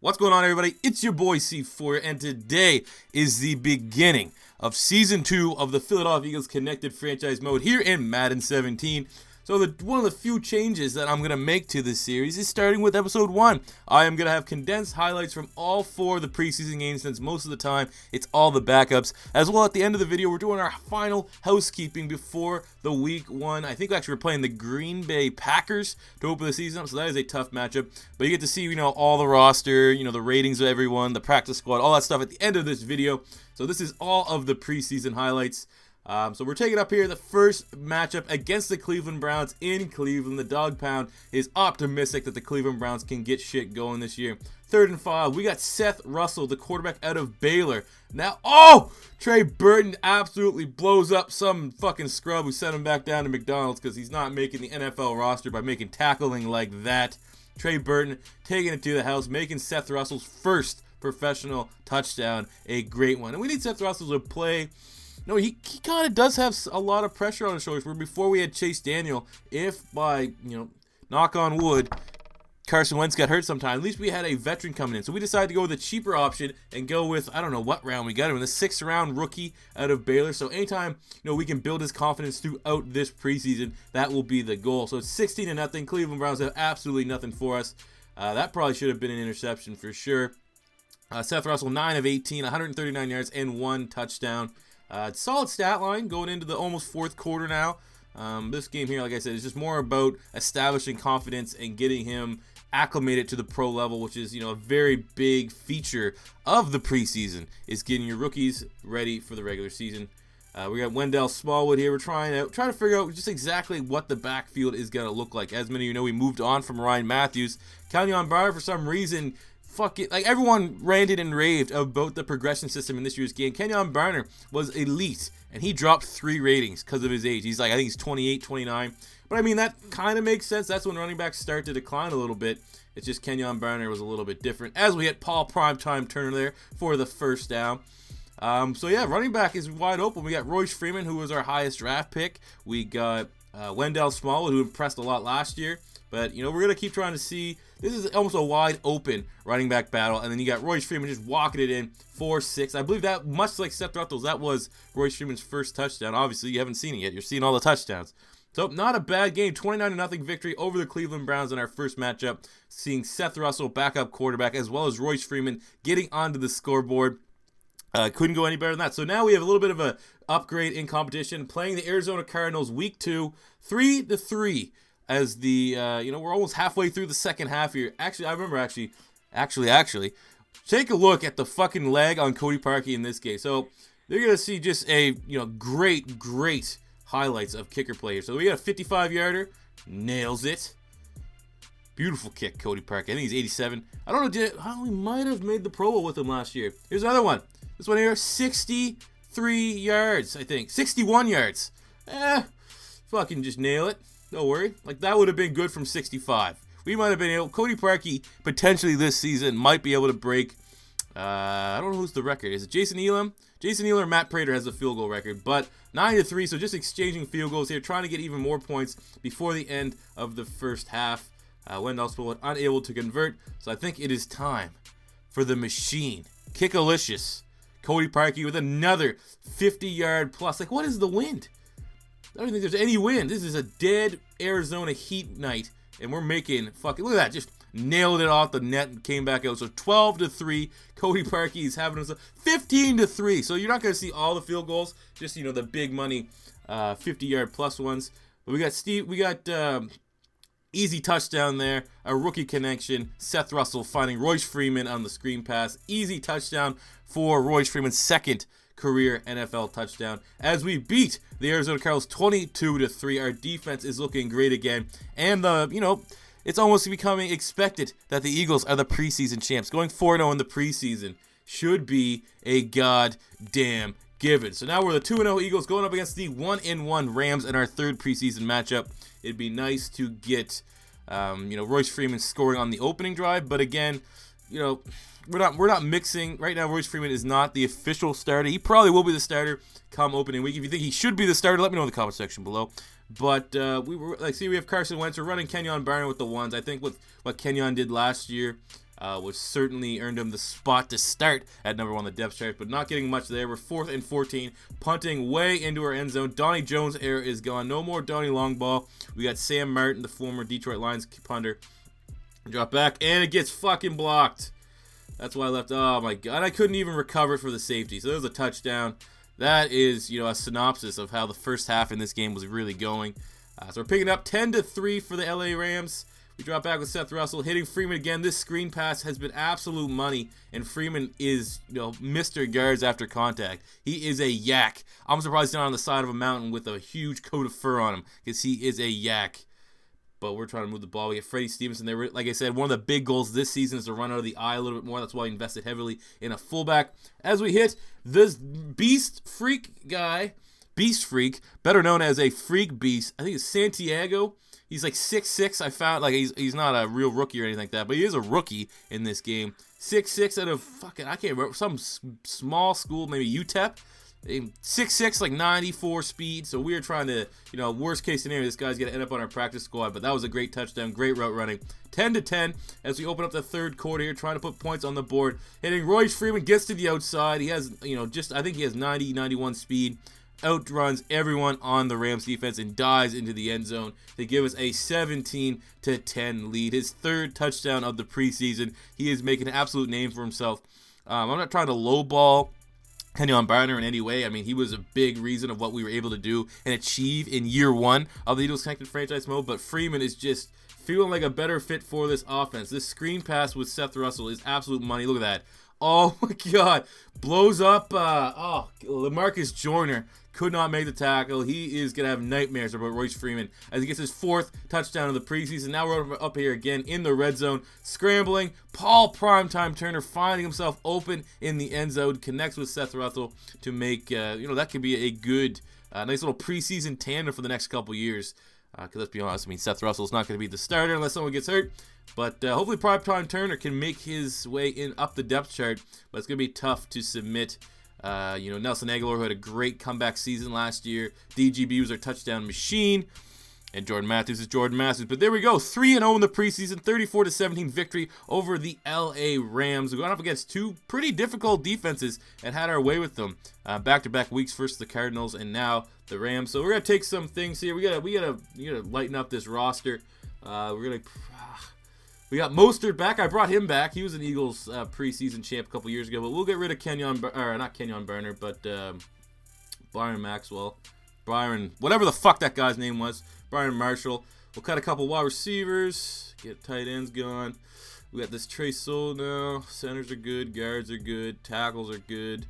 What's going on, everybody? It's your boy C4, and today is the beginning of Season 2 of the Philadelphia Eagles Connected Franchise Mode here in Madden 17. So one of the few changes that I'm going to make to this series is starting with Episode 1. I am going to have condensed highlights from all 4 of the preseason games, since most of the time it's all the backups. As well, at the end of the video, we're doing our final housekeeping before the Week 1. I think actually we're playing the Green Bay Packers to open the season up, so that is a tough matchup. But you get to see, all the roster, the ratings of everyone, the practice squad, all that stuff at the end of this video. So this is all of the preseason highlights. So we're taking up here the first matchup against the Cleveland Browns in Cleveland. The Dog Pound is optimistic that the Cleveland Browns can get shit going this year. 3rd and 5, we got Seth Russell, the quarterback out of Baylor. Now, Trey Burton absolutely blows up some fucking scrub who sent him back down to McDonald's because he's not making the NFL roster by making tackling like that. Trey Burton taking it to the house, making Seth Russell's first professional touchdown a great one. And we need Seth Russell to play. No, he kind of does have a lot of pressure on his shoulders. Where before we had Chase Daniel, if by, knock on wood, Carson Wentz got hurt sometime, at least we had a veteran coming in. So we decided to go with a cheaper option and go with, I don't know what round we got him, in the 6th round rookie out of Baylor. So anytime, we can build his confidence throughout this preseason, that will be the goal. So it's 16-0. Cleveland Browns have absolutely nothing for us. That probably should have been an interception for sure. Seth Russell, 9 of 18, 139 yards and 1 touchdown. Solid stat line going into the almost 4th quarter now. This game here, like I said, is just more about establishing confidence and getting him acclimated to the pro level, which is, a very big feature of the preseason, is getting your rookies ready for the regular season. We got Wendell Smallwood here. We're trying to figure out just exactly what the backfield is going to look like. As many of you know, we moved on from Ryan Matthews. Kenyon Barner, for some reason, everyone ranted and raved about the progression system in this year's game. Kenyon Barner was elite, and he dropped 3 ratings because of his age. I think he's 28, 29. But I mean, that kind of makes sense. That's when running backs start to decline a little bit. It's just Kenyon Barner was a little bit different. As we hit Paul Primetime Turner there for the first down. So yeah, running back is wide open. We got Royce Freeman, who was our highest draft pick. We got Wendell Smallwood, who impressed a lot last year. But, we're going to keep trying to see. This is almost a wide open running back battle. And then you got Royce Freeman just walking it in 4-6. I believe that, much like Seth Russell, that was Royce Freeman's first touchdown. Obviously, you haven't seen it yet. You're seeing all the touchdowns. So, not a bad game. 29-0 victory over the Cleveland Browns in our first matchup. Seeing Seth Russell, backup quarterback, as well as Royce Freeman getting onto the scoreboard. Couldn't go any better than that. So now we have a little bit of a upgrade in competition. Playing the Arizona Cardinals Week 2, 3-3. As the, we're almost halfway through the second half here. Actually, I remember actually, take a look at the fucking leg on Cody Parkey in this game. So they're going to see just a, great highlights of kicker play here. So we got a 55-yarder, nails it. Beautiful kick, Cody Parkey. I think he's 87. I don't know, we might have made the Pro Bowl with him last year. Here's another one. This one here, 63 yards, I think. 61 yards. Fucking just nail it. Don't worry. That would have been good from 65. We might have been able. Cody Parkey potentially this season might be able to break. I don't know who's the record. Is it Jason Elam? Jason Elam or Matt Prater has the field goal record. But 9-3, so just exchanging field goals here, trying to get even more points before the end of the first half. Wendell Smallwood unable to convert. So I think it is time for the machine. Kickalicious. Cody Parkey with another 50-yard plus. What is the wind? I don't think there's any wind. This is a dead Arizona heat night, and we're making fucking, look at that, just nailed it off the net and came back out. So 12-3, Cody Parkey is having himself 15-3. So you're not going to see all the field goals, just, the big money 50-yard plus ones. But we got easy touchdown there, a rookie connection, Seth Russell finding Royce Freeman on the screen pass. Easy touchdown for Royce Freeman's second career NFL touchdown as we beat the Arizona Cardinals 22-3. Our defense is looking great again, and it's almost becoming expected that the Eagles are the preseason champs. Going 4-0 in the preseason should be a goddamn given. So now we're the 2-0 Eagles going up against the 1-1 Rams in our 3rd preseason matchup. It'd be nice to get Royce Freeman scoring on the opening drive, but again, we're not mixing right now. Royce Freeman is not the official starter. He probably will be the starter come opening week. If you think he should be the starter, let me know in the comment section below. But we have Carson Wentz. We're running Kenyon Barner with the ones. I think with what Kenyon did last year, which certainly earned him the spot to start at number 1 on the depth chart, but not getting much there. We're 4th and 14, punting way into our end zone. Donnie Jones' era is gone. No more Donnie long ball. We got Sam Martin, the former Detroit Lions punter. Drop back, and it gets fucking blocked. That's why I left. Oh my god, I couldn't even recover it for the safety. So there's a touchdown. That is, a synopsis of how the first half in this game was really going. So we're picking up 10-3 for the LA Rams. We drop back with Seth Russell, hitting Freeman again. This screen pass has been absolute money, and Freeman is, Mr. Yards after contact. He is a yak. I'm surprised he's not on the side of a mountain with a huge coat of fur on him, because he is a yak. But we're trying to move the ball. We get Freddie Stevenson there. Like I said, one of the big goals this season is to run out of the eye a little bit more. That's why he invested heavily in a fullback. As we hit this beast freak guy, beast freak, better known as a freak beast. I think it's Santiago. He's like 6'6". I found, like, he's not a real rookie or anything like that, but he is a rookie in this game. 6'6" out of fucking, I can't remember, some small school, maybe UTEP. 6'6", like 94 speed. So we are trying to, worst case scenario, this guy's going to end up on our practice squad. But that was a great touchdown, great route running. 10-10 as we open up the third quarter here, trying to put points on the board. Hitting Royce Freeman, gets to the outside. He has, I think he has 90, 91 speed. Outruns everyone on the Rams defense and dives into the end zone to give us a 17-10 lead. His third touchdown of the preseason. He is making an absolute name for himself. I'm not trying to lowball Kenyon Barner in any way. I mean, he was a big reason of what we were able to do and achieve in year 1 of the Eagles Connected franchise mode, but Freeman is just feeling like a better fit for this offense. This screen pass with Seth Russell is absolute money. Look at that. Oh my god. Blows up. LaMarcus Joyner could not make the tackle. He is going to have nightmares about Royce Freeman as he gets his 4th touchdown of the preseason. Now we're up here again in the red zone, scrambling. Paul Primetime Turner finding himself open in the end zone, connects with Seth Russell to make, that could be a good, nice little preseason tandem for the next couple years. Because let's be honest, Seth Russell is not going to be the starter unless someone gets hurt. But hopefully Primetime Turner can make his way up the depth chart. But it's going to be tough to submit. Nelson Aguilar, who had a great comeback season last year. DGB was our touchdown machine. And Jordan Matthews is Jordan Matthews. But there we go. 3-0 in the preseason. 34-17 victory over the LA Rams. We got up against 2 pretty difficult defenses and had our way with them. Back-to-back weeks, first the Cardinals and now the Rams. So we're going to take some things here. We gotta lighten up this roster. We got Mostert back. I brought him back. He was an Eagles preseason champ a couple years ago. But we'll get rid of not Kenyon Barner, but Byron Maxwell. Whatever the fuck that guy's name was. Brian Marshall. We'll cut a couple wide receivers. Get tight ends going. We got this Trey Soul now. Centers are good. Guards are good. Tackles are good.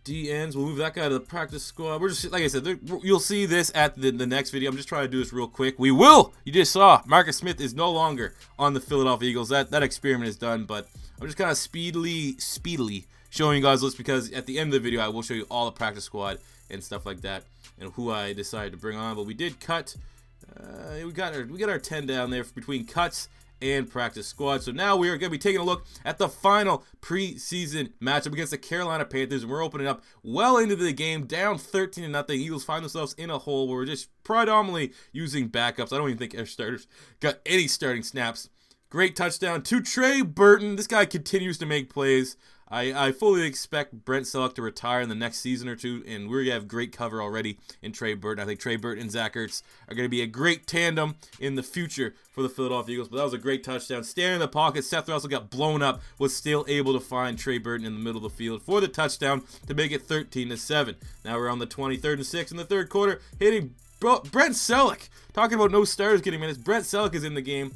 D-ends, we'll move that guy to the practice squad. We're just, like I said, you'll see this at the next video. I'm just trying to do this real quick. You just saw, Marcus Smith is no longer on the Philadelphia Eagles. That experiment is done, but I'm just kind of speedily showing you guys this because at the end of the video, I will show you all the practice squad and stuff like that and who I decided to bring on. But we did cut, we got our 10 down there between cuts and practice squad. So now we are going to be taking a look at the final preseason matchup against the Carolina Panthers. And we're opening up well into the game, down 13-0. Eagles find themselves in a hole where we're just predominantly using backups. I don't even think our starters got any starting snaps. Great touchdown to Trey Burton. This guy continues to make plays. I fully expect Brent Selleck to retire in the next season or two, and we're going to have great cover already in Trey Burton. I think Trey Burton and Zach Ertz are going to be a great tandem in the future for the Philadelphia Eagles, but that was a great touchdown. Standing in the pocket, Seth Russell got blown up, was still able to find Trey Burton in the middle of the field for the touchdown to make it 13-7. Now we're on the 23rd and 6 in the third quarter, hitting Brent Selleck. Talking about no starters getting minutes, Brent Selleck is in the game.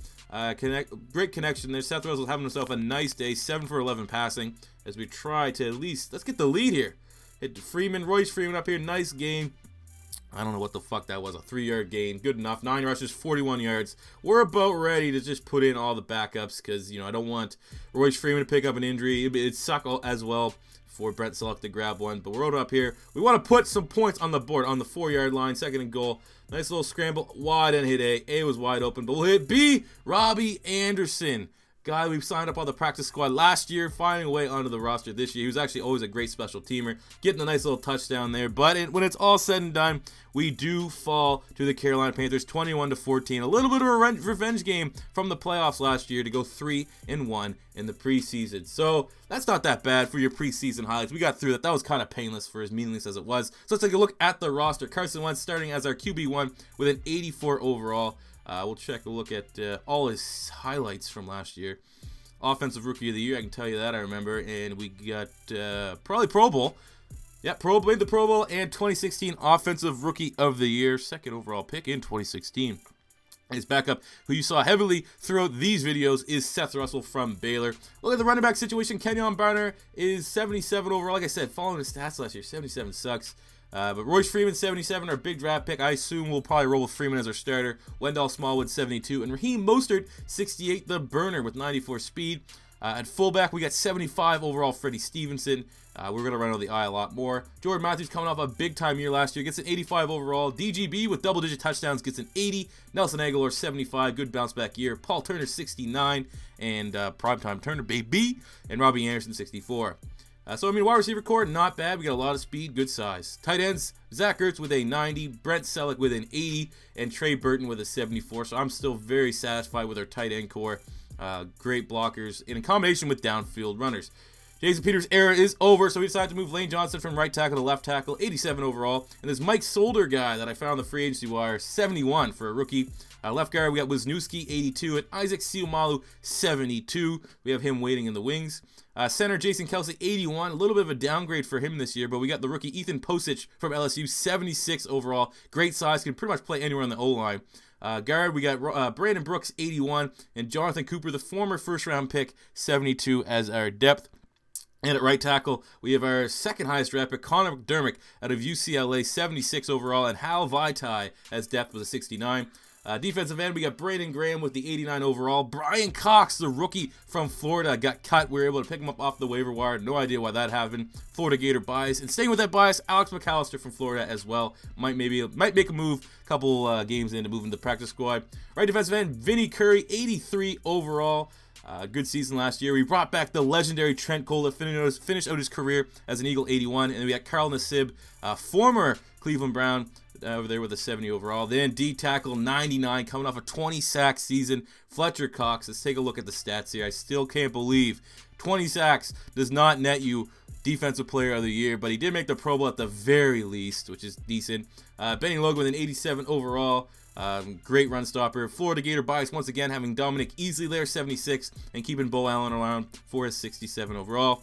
Great connection there. Seth Russell having himself a nice day, 7 for 11 passing as we try to at least, let's get the lead here. Hit Freeman, Royce Freeman up here, nice gain. I don't know what the fuck that was, a 3-yard gain, good enough. 9 rushes, 41 yards. We're about ready to just put in all the backups because, I don't want Royce Freeman to pick up an injury. It'd suck as well for Brent Selleck to grab one, but we're up here. We want to put some points on the board on the 4-yard line, 2nd and goal. Nice little scramble, wide and hit A. A was wide open, but we'll hit B. Robbie Anderson guy we signed up on the practice squad last year, finding a way onto the roster this year. He was actually always a great special teamer, getting a nice little touchdown there. But when it's all said and done, we do fall to the Carolina Panthers 21-14. A little bit of a revenge game from the playoffs last year to go 3-1 in the preseason. So that's not that bad for your preseason highlights. We got through that. That was kind of painless for as meaningless as it was. So let's take a look at the roster. Carson Wentz starting as our QB1 with an 84 overall. We'll check a look at all his highlights from last year. Offensive Rookie of the Year, I can tell you that, I remember. And we got probably Pro Bowl. Yep, made the Pro Bowl, and 2016 Offensive Rookie of the Year, second overall pick in 2016. His backup, who you saw heavily throughout these videos, is Seth Russell from Baylor. Look at the running back situation. Kenyon Barner is 77 overall. Like I said, following his stats last year, 77 sucks. But Royce Freeman, 77, our big draft pick. I assume we'll probably roll with Freeman as our starter. Wendell Smallwood, 72. And Raheem Mostert, 68, the burner with 94 speed. At fullback, we got 75 overall, Freddie Stevenson. We're going to run on the eye a lot more. Jordan Matthews coming off a big-time year last year, gets an 85 overall. DGB with double-digit touchdowns gets an 80. Nelson Aguilar, 75, good bounce-back year. Paul Turner, 69, and primetime Turner, baby. And Robbie Anderson, 64. So, wide receiver core, not bad. We got a lot of speed, good size. Tight ends, Zach Ertz with a 90, Brent Selleck with an 80, and Trey Burton with a 74. So, I'm still very satisfied with our tight end core. Great blockers in combination with downfield runners. Jason Peters' era is over, so we decided to move Lane Johnson from right tackle to left tackle, 87 overall. And this Mike Solder guy that I found on the free agency wire, 71 for a rookie. Left guard, we got Wisniewski, 82, and Isaac Seumalo, 72. We have him waiting in the wings. Center, Jason Kelsey, 81. A little bit of a downgrade for him this year, but we got the rookie Ethan Posich from LSU, 76 overall. Great size, can pretty much play anywhere on the O-line. Guard, we got Brandon Brooks, 81, and Jonathan Cooper, the former first-round pick, 72 as our depth. And at right tackle, we have our second highest draft pick, Connor McDermott out of UCLA, 76 overall, and Hal Vaitai as depth with a 69. Defensive end, we got Brandon Graham with the 89 overall. Brian Cox, the rookie from Florida, got cut. We were able to pick him up off the waiver wire. No idea why that happened. Florida Gator bias. And staying with that bias, Alex McAllister from Florida as well. Might make a move a couple games in to move into the practice squad. Right defensive end, Vinny Curry, 83 overall. Good season last year. We brought back the legendary Trent Cole that finished out his career as an Eagle, 81. And we got Carl Nassib, former Cleveland Brown, over there with a 70 overall. Then D tackle, 99, coming off a 20-sack season, Fletcher Cox. Let's take a look at the stats here. I still can't believe 20 sacks does not net you Defensive Player of the Year, but he did make the Pro Bowl at the very least, which is decent. Benny Logan with an 87 overall. Great run stopper. Florida Gator bias once again, having Dominic Easley there, 76, and keeping Bo Allen around for his 67 overall.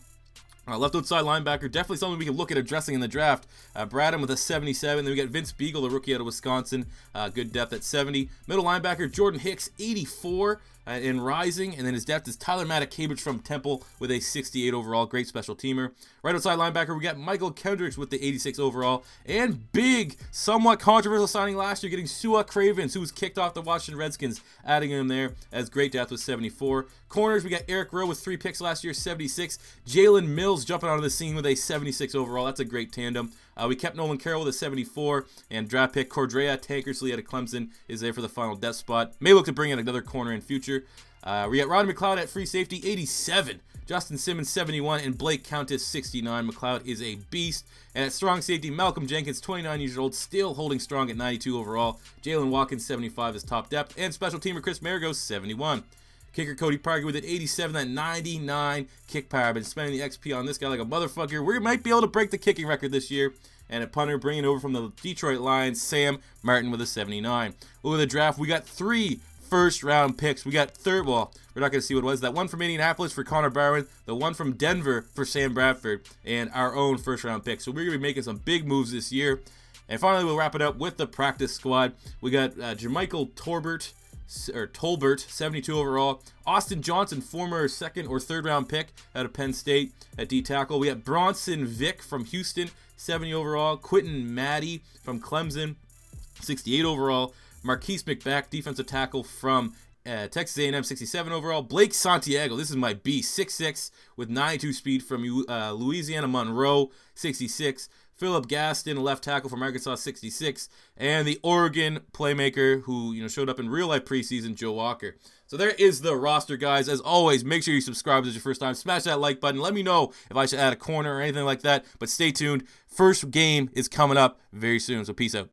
Left outside linebacker, definitely something we can look at addressing in the draft. Bradham with a 77. Then we got Vince Beagle, the rookie out of Wisconsin. Good depth at 70. Middle linebacker, Jordan Hicks, 84 and rising. And then his depth is Tyler Matakabich from Temple with a 68 overall. Great special teamer. Right outside linebacker, we got Michael Kendricks with the 86 overall. And big, somewhat controversial signing last year, getting Sua Cravens, who was kicked off the Washington Redskins, adding him there as great depth with 74. Corners, we got Eric Rowe with 3 picks last year, 76. Jalen Mills jumping onto the scene with a 76 overall. That's a great tandem. We kept Nolan Carroll with a 74, and draft pick Cordrea Tankersley out of Clemson is there for the final depth spot. May look to bring in another corner in future. We got Rodney McLeod at free safety, 87. Justin Simmons, 71, and Blake Countess, 69. McLeod is a beast. And at strong safety, Malcolm Jenkins, 29 years old, still holding strong at 92 overall. Jalen Watkins, 75 is top depth. And special teamer Chris Maragos, 71. Kicker Cody Parker with an 87, that 99 kick power. I've been spending the XP on this guy like a motherfucker. We might be able to break the kicking record this year. And at punter, bringing over from the Detroit Lions, Sam Martin with a 79. Over the draft, we got 3 first-round picks. We got we're not going to see what it was. That one from Indianapolis for Connor Barwin, the one from Denver for Sam Bradford, and our own first-round pick. So we're going to be making some big moves this year. And finally, we'll wrap it up with the practice squad. We got Jermichael Tolbert, 72 overall. Austin Johnson, former second or third round pick out of Penn State at D tackle. We got Bronson Vick from Houston, 70 overall. Quentin Maddie from Clemson, 68 overall. Marquise McBack, defensive tackle from Texas A&M, 67 overall. Blake Santiago, this is my beast, 6'6", with 92 speed from Louisiana Monroe, 66. Philip Gaston, left tackle from Arkansas 66, and the Oregon playmaker who showed up in real life preseason, Joe Walker. So there is the roster, guys. As always, make sure you subscribe if it's your first time. Smash that like button. Let me know if I should add a corner or anything like that. But stay tuned. First game is coming up very soon, so peace out.